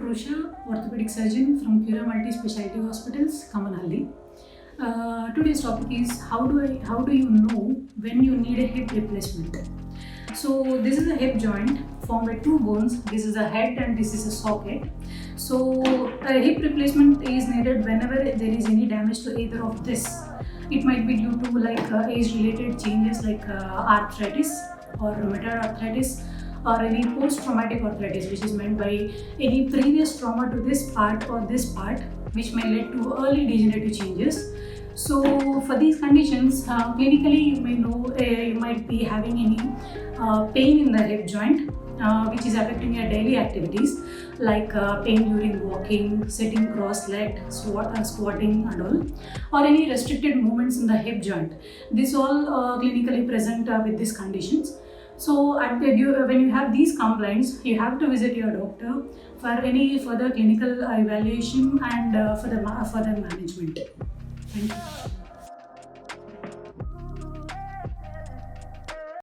Usha, orthopedic surgeon from Cura Multi Specialty Hospitals, Kamanhalli. Today's topic is how do you know when you need a hip replacement? So this is a hip joint formed by two bones. This is a head and this is a socket. So a hip replacement is needed whenever there is any damage to either of this. It might be due to age-related changes like arthritis or rheumatoid arthritis, or any post-traumatic arthritis, which is meant by any previous trauma to this part or this part, which may lead to early degenerative changes. So for these conditions, clinically you may know you might be having any pain in the hip joint, which is affecting your daily activities, like pain during walking, sitting cross-legged, squatting and all, or any restricted movements in the hip joint. This all clinically present with these conditions. So when you have these complaints, you have to visit your doctor for any further clinical evaluation and further management. Thank you.